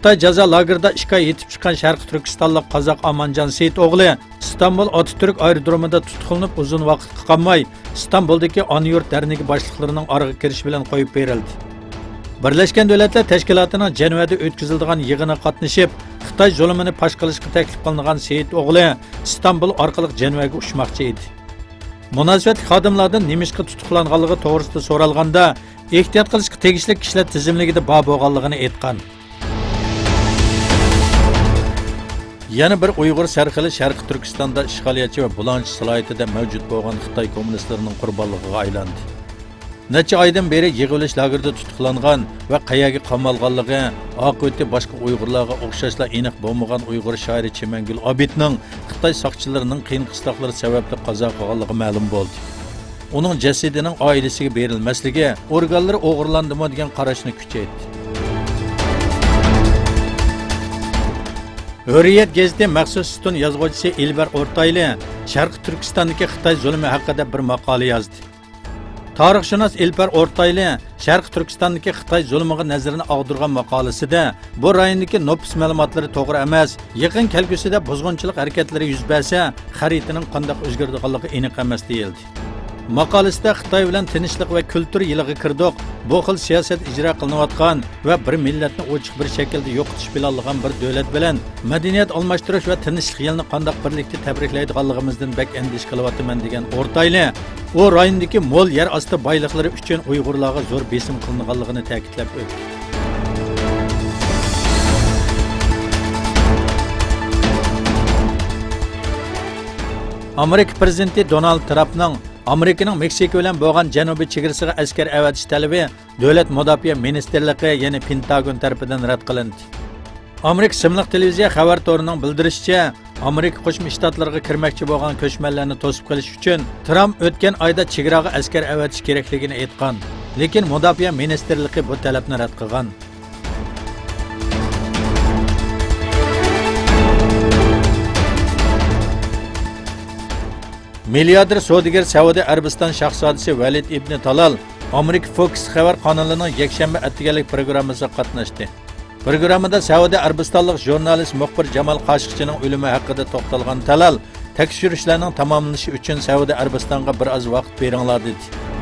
Xitoy jazo lagerida 2 oy yetib chiqqan Sharq Turkistonlik Qozoq Amanjon Seyit o'g'li İstanbul Atatürk aerodromida tutqunlanib uzun vaqtga qolmay İstanbuldagi Ona-Yurt darnigi boshliqlarining orqa kirishi bilan qo'yib berildi. Birlashgan Davlatlar Tashkilotining Jenevada o'tkaziladigan yig'iniga qatnashib, Xitoy zulmini fosh qilishga taklif qilingan Seyit o'g'li İstanbul orqali Jenevaga uchmoqchi edi. Munosabatli xodimlardan nemishqa tutuqlanganligi to'g'risida so'ralganda, ehtiyot qilishga tegishli kishilar tizimligida bor bo'lganligini aytgan. Yana bir Uyg'ur sarxili Sharqi Turkistonda ishg'oliyatchi va bulanchi salohiyatida mavjud bo'lgan Xitoy kommunistlarining qurbonligiga aylandi. Necha oydan beri yig'ilish lagerida tutuqlangan va qayaga qamalganligi oqibati boshqa Uyg'urlarga o'xshashla aniq bo'lmagan Uyg'ur shoiri Chimangul Obidning Xitoy soqchilarining qiyin qistoqlari sababli qazo qilganligi ma'lum bo'ldi. Uning jasadining oilasiga berilmasligi organlari o'g'irlandimi degan qarashni kuchaytirdi. Hürriyet gazeti maxsus stun yozuvchisi Ilbar O'rtayli Sharq Turkistondagi Xitoy zulmi haqida bir maqola yozdi. Tarixshunos Ilbar O'rtayli Sharq Turkistondagi Xitoy zulmiga nazarini og'dirgan maqolasida bu rayondagi nopis ma'lumotlari to'g'ri emas, yaqin kelgusida buzg'unchilik harakatlari yuz bersa, xaritaning qanday o'zgaradiganligi aniq emas deyildi. Maqolasida Xitoy bilan tinchlik va kultur yiliga kirdik, bu xil siyosat ijro qilinayotgan va bir millatni ochiq bir shaklda yo'qotish bilanlagan bir davlat bilan madaniyat almashtirish va tinchlik yilini qanday birlikda tabriklaydiganligimizdan bak andish qilyapman degan O'rtayli, u rayondagi mo'l yer osti boyliklari uchun Uyg'urlarga zo'r besim qilinganligini ta'kidlab o'tdi. Amerika prezidenti Donald Trampning Amerikaning Meksika bilan bo'lgan janubiy chegarasiga askar avatish talabi Davlat mudofaa ministrligi, ya'ni Pentagon tomonidan rad qilindi. Amerika simliq televiziya xabar to'rining bildirishicha, Amerika Qo'shma Shtatlariga kirmoqchi bo'lgan ko'chmanlarni to'sib qilish uchun Tramp o'tgan oyda chegaraga askar avatish kerakligini aytgan, lekin mudofaa ministrligi bu talabni rad qilgan. Milliarder savdogar Saudiya Arabiston shahzodasi Valid ibn Talal Amerika Fox xabar kanalining yakshanba attiganlik programmasida qatnashdi. Programmada Saudiya Arabistonlik jurnalist muxbir Jamal Qoshiqchining o'limi haqida to'xtalgan Talal, tekshirishlarning tamomlanishi uchun Saudiya Arabistonga bir oz vaqt beringlar dedi.